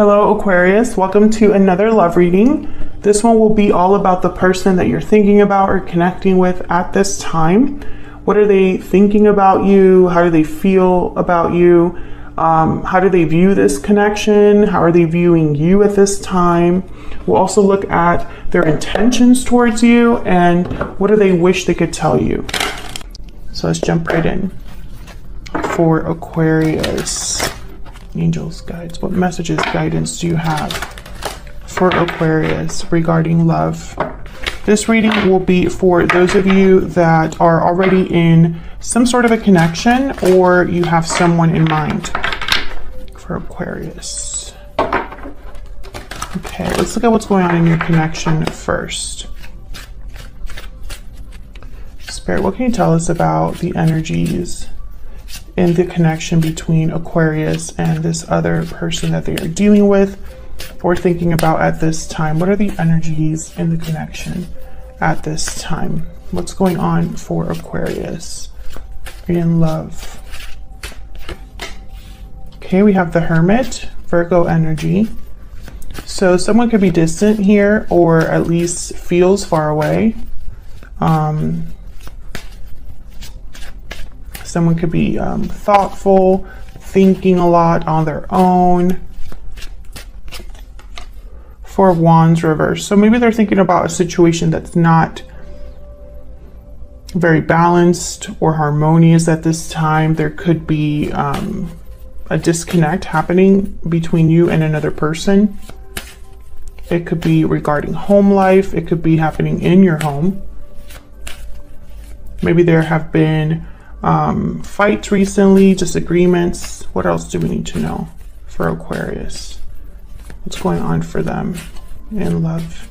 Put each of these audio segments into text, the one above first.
Hello Aquarius, welcome to another love reading. This one will be all about the person that you're thinking about or connecting with at this time. What are they thinking about you? How do they feel about you? How do they view this connection? How are they viewing you at this time? We'll also look at their intentions towards you and what do they wish they could tell you. So let's jump right in. For Aquarius, angels, guides, what messages, guidance do you have for Aquarius regarding love? This reading will be for those of you that are already in some sort of a connection or you have someone in mind for Aquarius. Okay, let's look at what's going on in your connection first. Spirit, what can you tell us about the energies in the connection between Aquarius and this other person that they are dealing with or thinking about at this time? What are the energies in the connection at this time? What's going on for Aquarius in love? Okay, we have the Hermit, Virgo energy. So someone could be distant here or at least feels far away. Someone could be thoughtful, thinking a lot on their own. Four of Wands reverse. So maybe they're thinking about a situation that's not very balanced or harmonious at this time. There could be a disconnect happening between you and another person. It could be regarding home life. It could be happening in your home. Maybe there have been fights recently, disagreements. What else do we need to know for Aquarius? What's going on for them in love?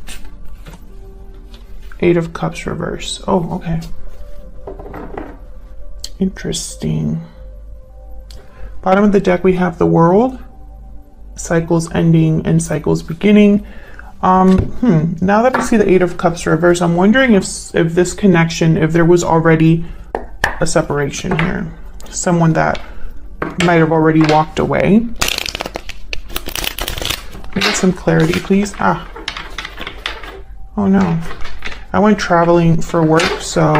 Eight of Cups reverse. Oh, okay. Interesting. Bottom of the deck, we have the World. Cycles ending and cycles beginning. Now that I see the Eight of Cups reverse, I'm wondering if this connection, if there was already a separation here. Someone that might have already walked away. Get some clarity, please. Oh no. I went traveling for work, so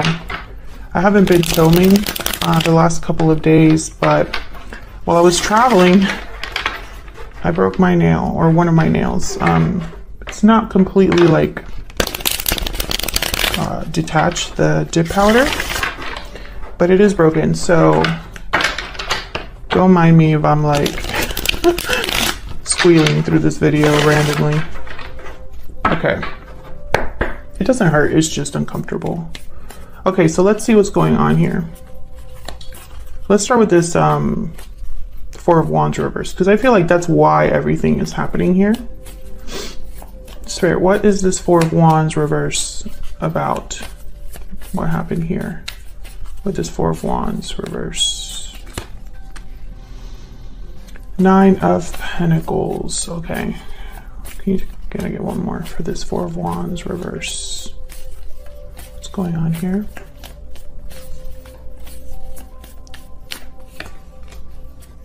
I haven't been filming the last couple of days, but while I was traveling, I broke my nail, or one of my nails. It's not completely like detached, the dip powder, but it is broken, so don't mind me if I'm like squealing through this video randomly. Okay. It doesn't hurt, it's just uncomfortable. Okay, so let's see what's going on here. Let's start with this Four of Wands reverse, because I feel like that's why everything is happening here. Spirit, what is this Four of Wands reverse about? What happened here with this Four of Wands reverse? Nine of Pentacles. Okay. Can I get one more for this Four of Wands reverse? What's going on here?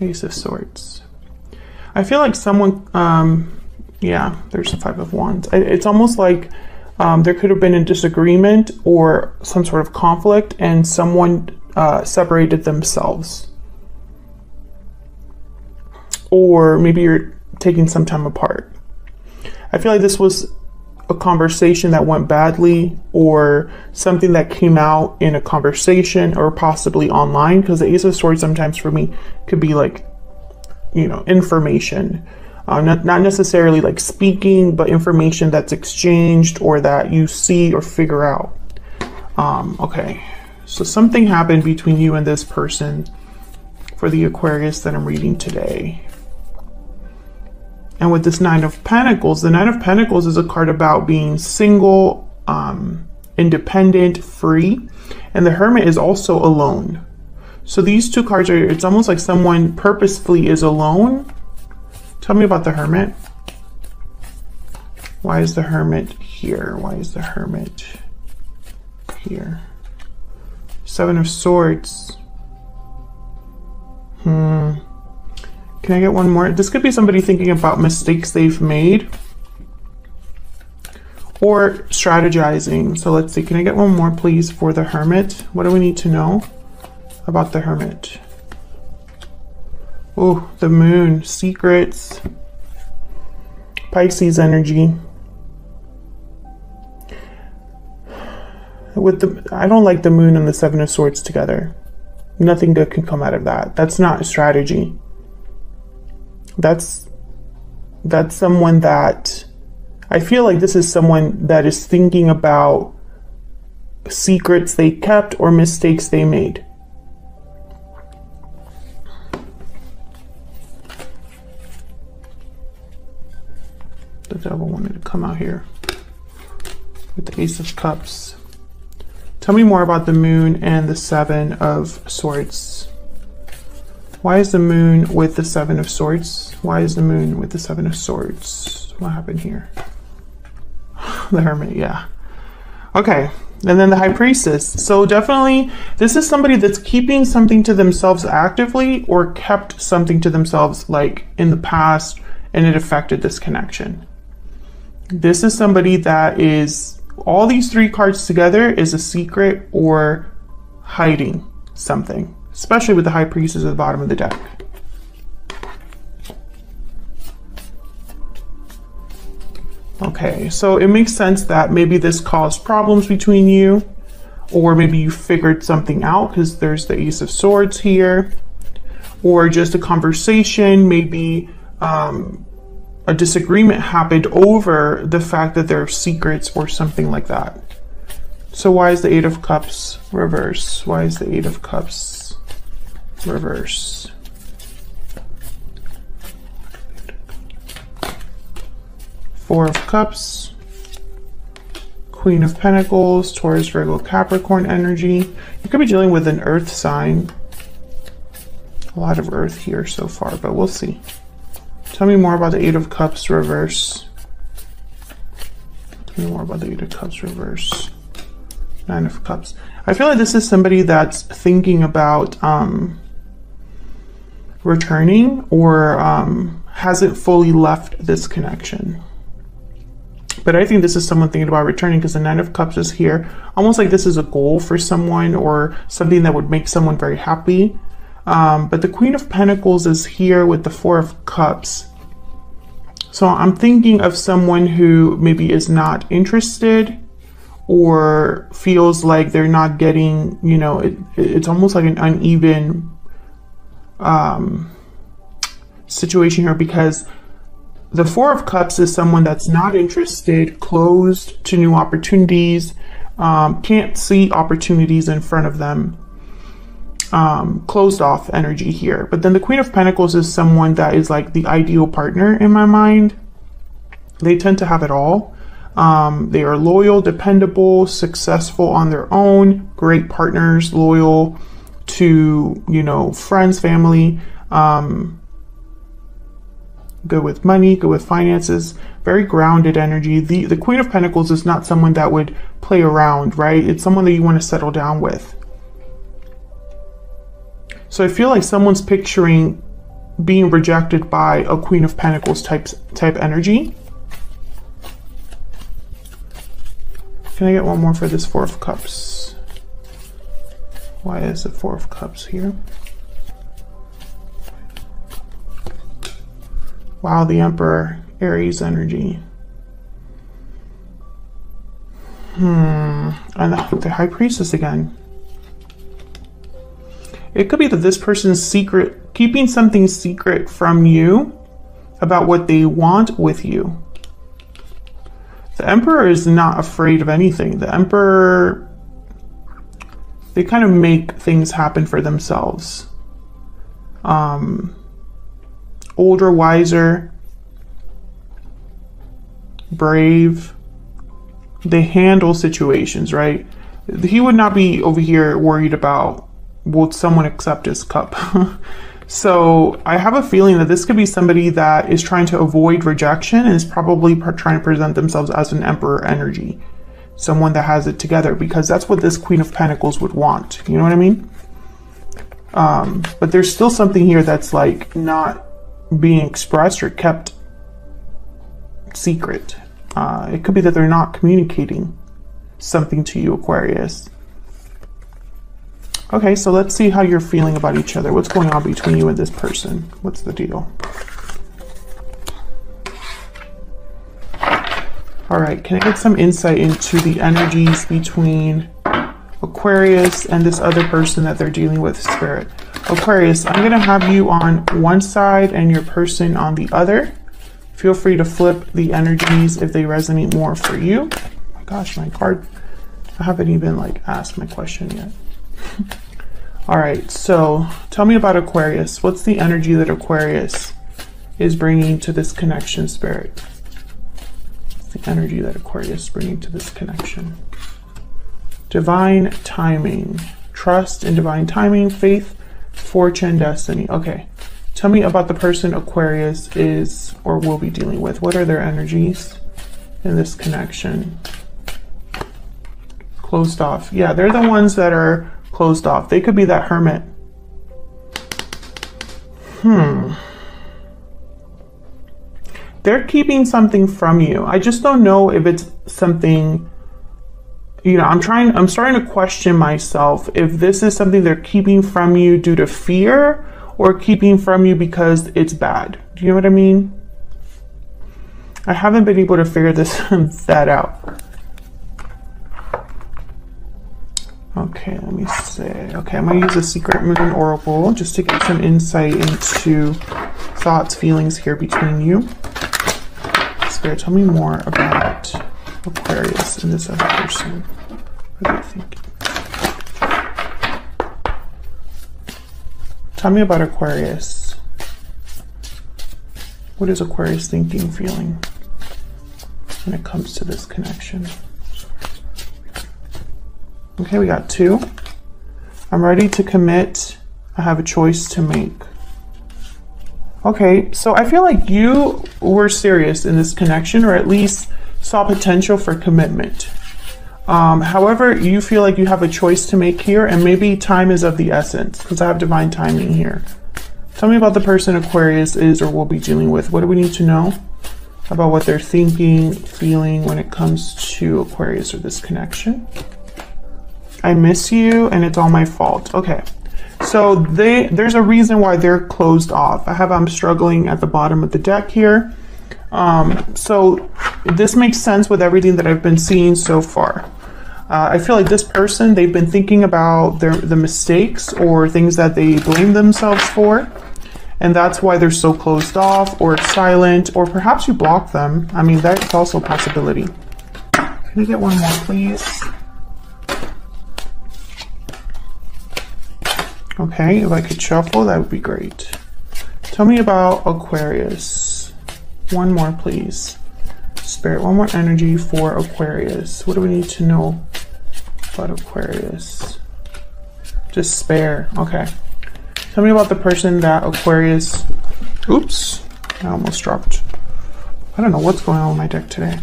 Ace of Swords. I feel like someone, yeah, there's the Five of Wands. It's almost like there could have been a disagreement or some sort of conflict and someone separated themselves. Or maybe you're taking some time apart. I feel like this was a conversation that went badly or something that came out in a conversation or possibly online, because the Ace of Swords sometimes for me could be like, you know, information. Not necessarily like speaking, but information that's exchanged or that you see or figure out. Okay, so something happened between you and this person for the Aquarius that I'm reading today. And with this Nine of Pentacles, the Nine of Pentacles is a card about being single, independent, free. And the Hermit is also alone. So these two cards are, it's almost like someone purposefully is alone. Tell me about the Hermit. Why is the Hermit here? Why is the Hermit here? Seven of Swords. Can I get one more? This could be somebody thinking about mistakes they've made or strategizing. So let's see, can I get one more please for the Hermit? What do we need to know about the Hermit? Oh, the Moon, secrets, Pisces energy. I don't like the Moon and the Seven of Swords together. Nothing good can come out of that. That's not a strategy. That's someone that, I feel like this is someone that is thinking about secrets they kept or mistakes they made. The Devil wanted to come out here with the Ace of Cups. Tell me more about the Moon and the Seven of Swords. Why is the Moon with the Seven of Swords? Why is the Moon with the Seven of Swords? What happened here? The Hermit, yeah. Okay, and then the High Priestess. So definitely, this is somebody that's keeping something to themselves actively or kept something to themselves like in the past and it affected this connection. This is somebody that is, all these three cards together is a secret or hiding something, especially with the High Priestess at the bottom of the deck. Okay, so it makes sense that maybe this caused problems between you, or maybe you figured something out because there's the Ace of Swords here, or just a conversation, maybe a disagreement happened over the fact that there are secrets or something like that. So why is the Eight of Cups reverse? Why is the Eight of Cups reverse? Four of Cups, Queen of Pentacles, Taurus, Virgo, Capricorn energy. You could be dealing with an earth sign. A lot of earth here so far, but we'll see. Tell me more about the Eight of Cups reverse. Tell me more about the Eight of Cups reverse. Nine of Cups. I feel like this is somebody that's thinking about returning or hasn't fully left this connection. But I think this is someone thinking about returning because the Nine of Cups is here. Almost like this is a goal for someone or something that would make someone very happy. But the Queen of Pentacles is here with the Four of Cups. So I'm thinking of someone who maybe is not interested or feels like they're not getting, you know, it's almost like an uneven situation here, because the Four of Cups is someone that's not interested, closed to new opportunities, can't see opportunities in front of them. Closed off energy here. But then the Queen of Pentacles is someone that is like the ideal partner in my mind. They tend to have it all. They are loyal, dependable, successful on their own, great partners, loyal to, you know, friends, family, good with money, good with finances, very grounded energy. The Queen of Pentacles is not someone that would play around, right? It's someone that you want to settle down with. So I feel like someone's picturing being rejected by a Queen of Pentacles type energy. Can I get one more for this Four of Cups? Why is the Four of Cups here? Wow, the Emperor, Aries energy. And the High Priestess again. It could be that this person's keeping something secret from you about what they want with you. The Emperor is not afraid of anything. The Emperor, they kind of make things happen for themselves. Older, wiser, brave. They handle situations, right? He would not be over here worried about, will someone accept his cup? So I have a feeling that this could be somebody that is trying to avoid rejection and is probably trying to present themselves as an Emperor energy. Someone that has it together, because that's what this Queen of Pentacles would want. You know what I mean? But there's still something here that's like not being expressed or kept secret. It could be that they're not communicating something to you, Aquarius. Okay, so let's see how you're feeling about each other. What's going on between you and this person? What's the deal? All right, can I get some insight into the energies between Aquarius and this other person that they're dealing with, Spirit? Aquarius, I'm going to have you on one side and your person on the other. Feel free to flip the energies if they resonate more for you. Oh my gosh, my card. I haven't even like asked my question yet. All right, so tell me about Aquarius. What's the energy that Aquarius is bringing to this connection, Spirit? What's the energy that Aquarius is bringing to this connection? Divine timing, trust in divine timing, faith, fortune, destiny. Okay, tell me about the person Aquarius is or will be dealing with. What are their energies in this connection? Closed off. Yeah, they're the ones that are closed off. They could be that hermit. They're keeping something from you. I just don't know if it's something, you know, I'm starting to question myself if this is something they're keeping from you due to fear or keeping from you because it's bad. Do you know what I mean? I haven't been able to figure that out. Okay, let me see. Okay, I'm going to use a secret moon oracle just to get some insight into thoughts, feelings here between you. Spirit, tell me more about Aquarius and this other person. What are they thinking? Tell me about Aquarius. What is Aquarius thinking, feeling when it comes to this connection? Okay, we got 2. I'm ready to commit. I have a choice to make. Okay, so I feel like you were serious in this connection, or at least saw potential for commitment. However, you feel like you have a choice to make here, and maybe time is of the essence, because I have divine timing here. Tell me about the person Aquarius is or will be dealing with. What do we need to know about what they're thinking, feeling when it comes to Aquarius or this connection? I miss you and it's all my fault. Okay, so there's a reason why they're closed off. I'm struggling at the bottom of the deck here. So this makes sense with everything that I've been seeing so far. I feel like this person, they've been thinking about the mistakes or things that they blame themselves for. And that's why they're so closed off or silent, or perhaps you block them. I mean, that's also a possibility. Can I get one more, please? Okay, if I could shuffle, that would be great. Tell me about Aquarius. One more, please. Spirit, one more energy for Aquarius. What do we need to know about Aquarius? Despair. Okay. Tell me about the person that Aquarius... Oops. I almost dropped. I don't know what's going on with my deck today.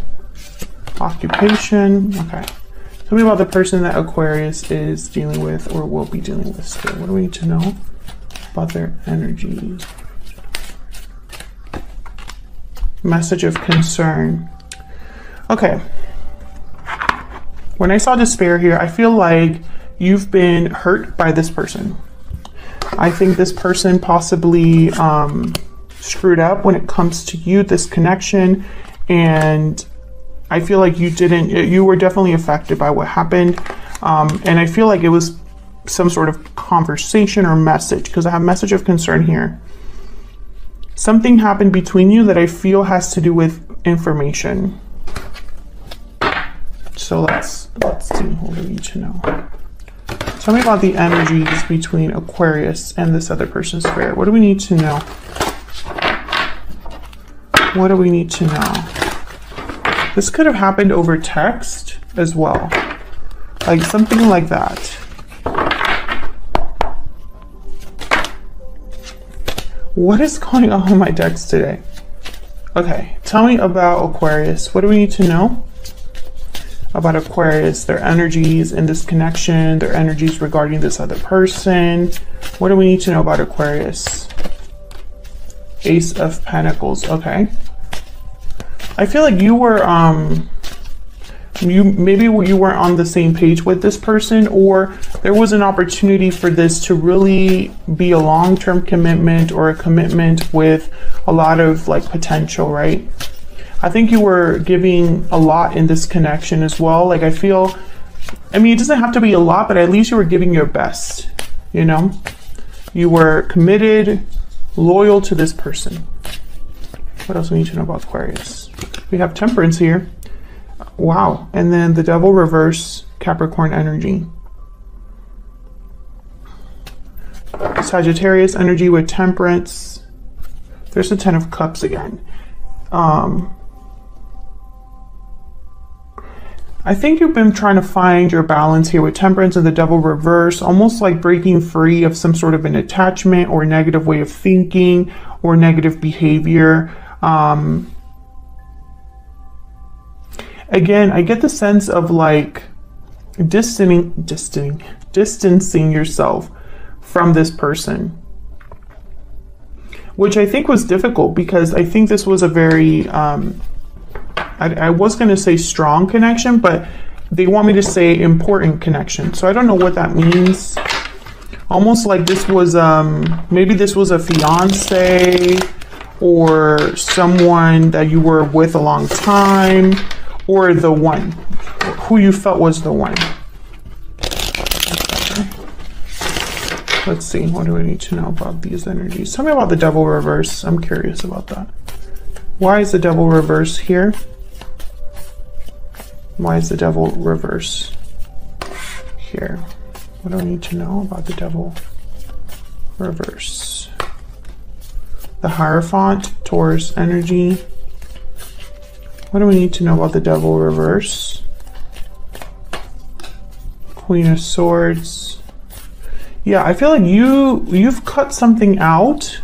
Occupation. Okay. Tell me about the person that Aquarius is dealing with or will be dealing with still. What do we need to know about their energy? Message of concern. Okay. When I saw despair here, I feel like you've been hurt by this person. I think this person possibly screwed up when it comes to you, this connection, and I feel like you were definitely affected by what happened. And I feel like it was some sort of conversation or message, because I have message of concern here. Something happened between you that I feel has to do with information. So let's see what we need to know. Tell me about the energies between Aquarius and this other person's spirit. What do we need to know? What do we need to know? This could have happened over text as well. Like something like that. What is going on with my decks today? Okay, tell me about Aquarius. What do we need to know about Aquarius? Their energies in this connection, their energies regarding this other person. What do we need to know about Aquarius? Ace of Pentacles. Okay. I feel like you were, maybe you weren't on the same page with this person, or there was an opportunity for this to really be a long-term commitment or a commitment with a lot of like potential, right? I think you were giving a lot in this connection as well. Like I feel, I mean, it doesn't have to be a lot, but at least you were giving your best, you know? You were committed, loyal to this person. What else we need to know about Aquarius? We have Temperance here. Wow. And then the Devil reverse, Capricorn energy. Sagittarius energy with Temperance. There's the 10 of Cups again. I think you've been trying to find your balance here with Temperance and the Devil reverse, almost like breaking free of some sort of an attachment or negative way of thinking or negative behavior. Again, I get the sense of like distancing yourself from this person, which I think was difficult because I think this was a very, I was going to say strong connection, but they want me to say important connection. So I don't know what that means. Almost like this was, maybe this was a fiance or someone that you were with a long time, or the one who you felt was the one. Let's see, what do we need to know about these energies? Tell me about the Devil reverse. I'm curious about that. Why is the Devil reverse here? Why is the Devil reverse here? What do I need to know about the Devil reverse? The Hierophant, Taurus energy. What do we need to know about the Devil reverse? Queen of Swords. Yeah, I feel like you've cut something out.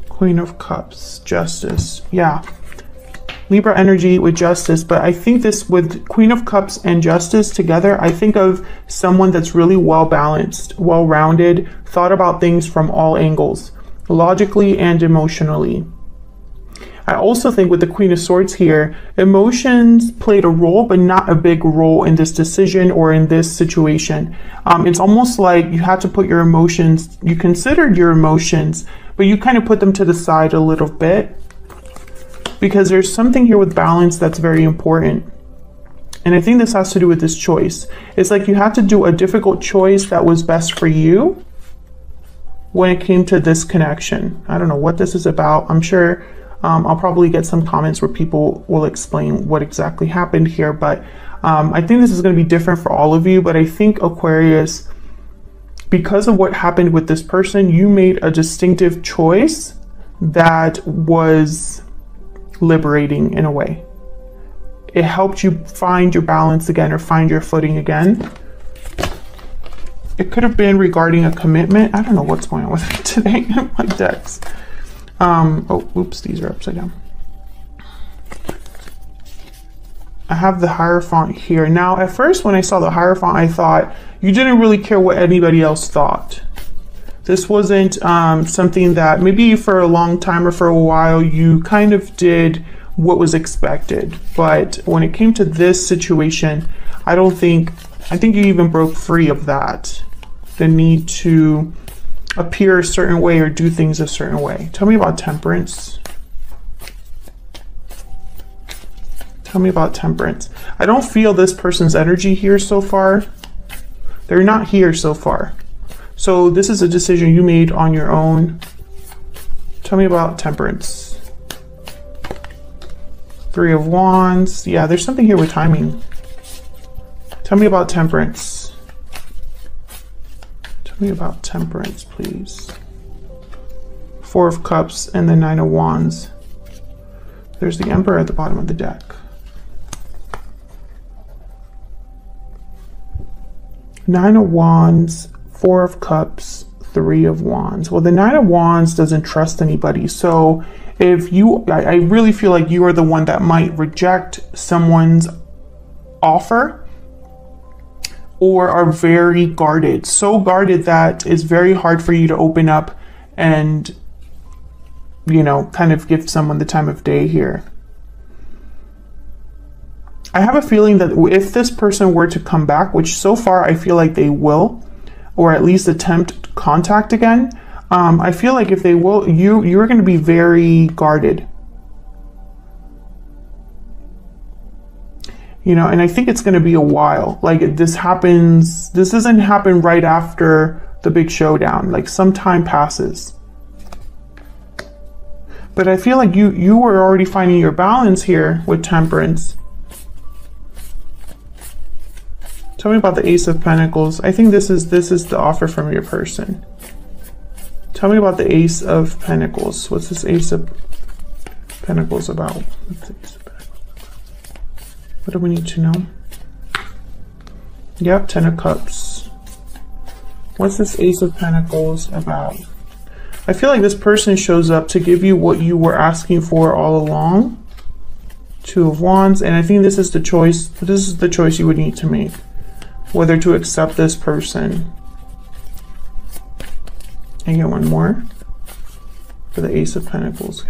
Queen of Cups, Justice. Yeah. Libra energy with Justice, but I think this with Queen of Cups and Justice together, I think of someone that's really well balanced, well rounded, thought about things from all angles, logically and emotionally. I also think with the Queen of Swords here, emotions played a role, but not a big role in this decision or in this situation. It's almost like you had to put your emotions, you considered your emotions, but you kind of put them to the side a little bit, because there's something here with balance that's very important. And I think this has to do with this choice. It's like you had to do a difficult choice that was best for you when it came to this connection. I don't know what this is about. I'm sure I'll probably get some comments where people will explain what exactly happened here, but I think this is going to be different for all of you. But I think Aquarius, because of what happened with this person, you made a distinctive choice that was liberating in a way. It helped you find your balance again, or find your footing again. It could have been regarding a commitment. I don't know what's going on with it today. My decks. Oh, oops, these are upside down. I have the Hierophant here. Now, at first when I saw the Hierophant, I thought you didn't really care what anybody else thought. This wasn't something that maybe for a long time or for a while you kind of did what was expected. But when it came to this situation, I think you even broke free of that. The need to appear a certain way or do things a certain way. Tell me about Temperance. Tell me about Temperance. I don't feel this person's energy here so far. They're not here so far. So this is a decision you made on your own. Tell me about Temperance. Three of Wands. Yeah, there's something here with timing. Tell me about Temperance. Tell me about Temperance, please. Four of Cups and the Nine of Wands. There's the Emperor at the bottom of the deck. Nine of Wands, Four of Cups, Three of Wands. Well, the Nine of Wands doesn't trust anybody. So if you, I really feel like you are the one that might reject someone's offer, or are very guarded, so guarded that it's very hard for you to open up and, you know, kind of give someone the time of day here. I have a feeling that if this person were to come back, which so far I feel like they will, or at least attempt contact again, I feel like if they will, you're going to be very guarded. You know, and I think it's going to be a while. Like this doesn't happen right after the big showdown. Like some time passes. But I feel like you were already finding your balance here with Temperance. Tell me about the Ace of Pentacles. I think this is the offer from your person. Tell me about the Ace of Pentacles. What's this Ace of Pentacles about? What's the Ace of Pentacles about? What do we need to know? Yep, Ten of Cups. What's this Ace of Pentacles about? I feel like this person shows up to give you what you were asking for all along. Two of Wands, and I think this is the choice. This is the choice you would need to make. Whether to accept this person. And get one more for the Ace of Pentacles.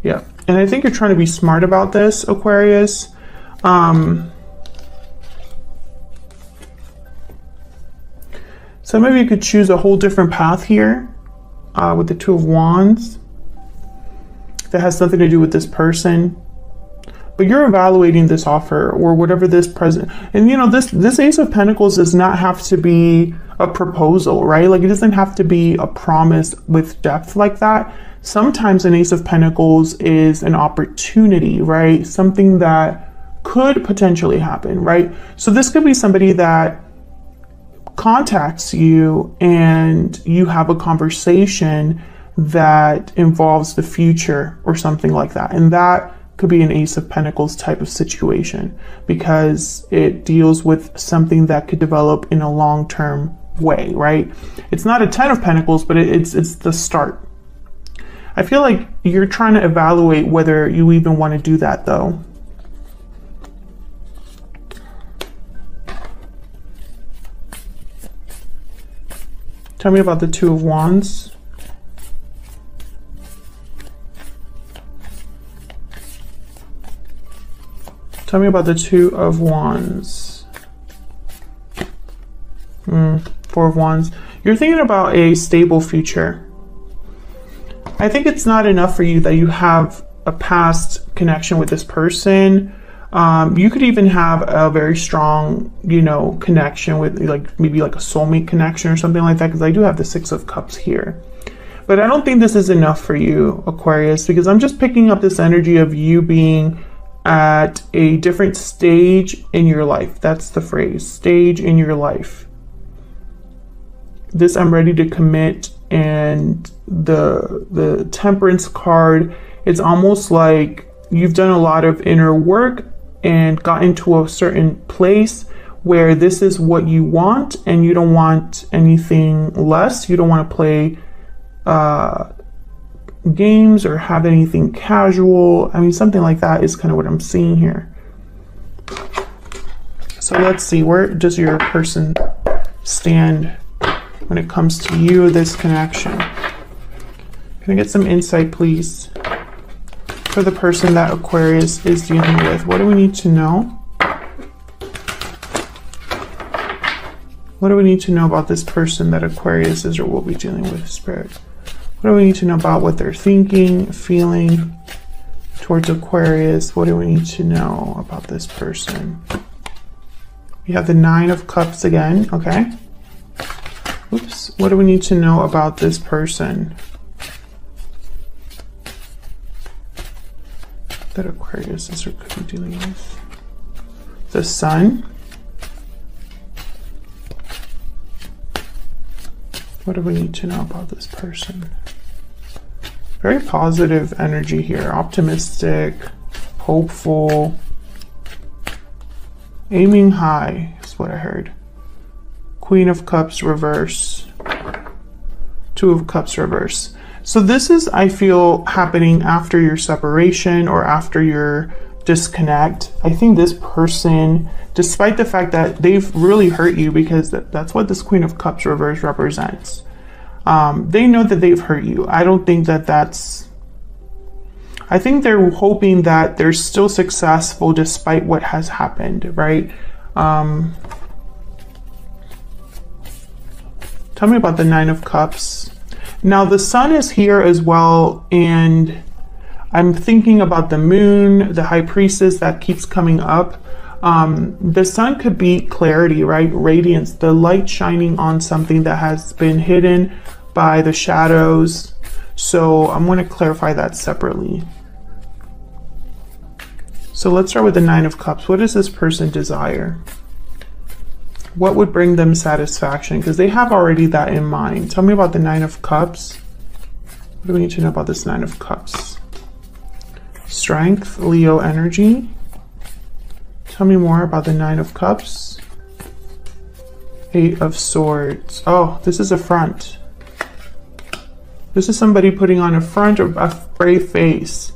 Yeah, and I think you're trying to be smart about this, Aquarius. Some of you could choose a whole different path here with the Two of Wands that has nothing to do with this person. But you're evaluating this offer or whatever this present, and you know, this Ace of Pentacles does not have to be a proposal, right? Like it doesn't have to be a promise with depth like that. Sometimes an Ace of Pentacles is an opportunity, right? Something that could potentially happen, right? So this could be somebody that contacts you and you have a conversation that involves the future or something like that. And that could be an Ace of Pentacles type of situation because it deals with something that could develop in a long-term way, right? It's not a Ten of Pentacles, but it's the start. I feel like you're trying to evaluate whether you even want to do that though. Tell me about the Two of Wands. Tell me about the Two of Wands. Four of Wands. You're thinking about a stable future. I think it's not enough for you that you have a past connection with this person. You could even have a very strong, you know, connection with like maybe like a soulmate connection or something like that, because I do have the Six of Cups here. But I don't think this is enough for you, Aquarius, because I'm just picking up this energy of you being at a different stage in your life. That's the phrase, stage in your life. This I'm ready to commit, and the Temperance card, it's almost like you've done a lot of inner work and gotten to a certain place where this is what you want and you don't want anything less. You don't want to play games or have anything casual. I mean, something like that is kind of what I'm seeing here. So let's see, where does your person stand when it comes to you, this connection? Can I get some insight, please, for the person that Aquarius is dealing with? What do we need to know? What do we need to know about this person that Aquarius is or will be dealing with, Spirit? What do we need to know about what they're thinking, feeling towards Aquarius? What do we need to know about this person? We have the Nine of Cups again, okay. Oops, what do we need to know about this person that Aquarius is or could be dealing with? The Sun. What do we need to know about this person? Very positive energy here. Optimistic, hopeful, aiming high is what I heard. Queen of Cups reverse. Two of Cups reverse. So this is, I feel, happening after your separation or after your disconnect. I think this person, despite the fact that they've really hurt you, because that's what this Queen of Cups reverse represents. They know that they've hurt you. I don't think that that's, I think they're hoping that they're still successful despite what has happened, right? Tell me about the Nine of Cups. Now the Sun is here as well, and I'm thinking about the Moon, the High Priestess that keeps coming up. The Sun could be clarity, right? Radiance, the light shining on something that has been hidden by the shadows. So I'm going to clarify that separately. So let's start with the Nine of Cups. What does this person desire? What would bring them satisfaction? Because they have already that in mind. Tell me about the Nine of Cups. What do we need to know about this Nine of Cups? Strength, Leo energy. Tell me more about the Nine of Cups. Eight of Swords. Oh, this is a front. This is somebody putting on a front of a brave face.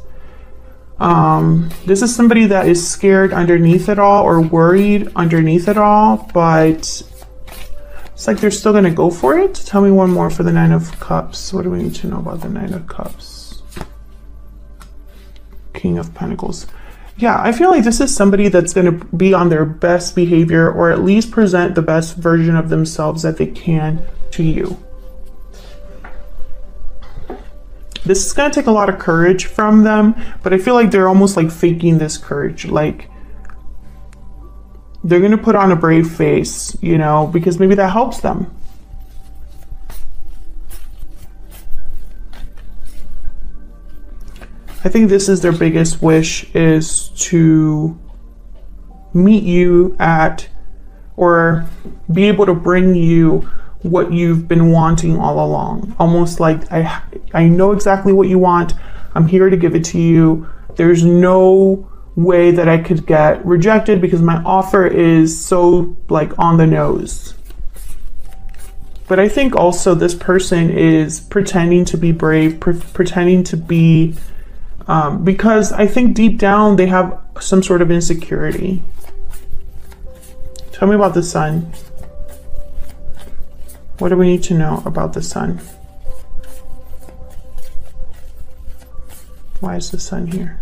This is somebody that is scared underneath it all, or worried underneath it all, but it's like they're still going to go for it. Tell me one more for the Nine of Cups. What do we need to know about the Nine of Cups? King of Pentacles. Yeah, I feel like this is somebody that's going to be on their best behavior, or at least present the best version of themselves that they can to you. This is going to take a lot of courage from them, but I feel like they're almost like faking this courage. Like they're going to put on a brave face, you know, because maybe that helps them. I think this is their biggest wish, is to meet you at, or be able to bring you what you've been wanting all along. Almost like, I know exactly what you want. I'm here to give it to you. There's no way that I could get rejected because my offer is so like on the nose. But I think also this person is pretending to be brave, pretending to be, because I think deep down they have some sort of insecurity. Tell me about the Sun. What do we need to know about the Sun? Why is the Sun here?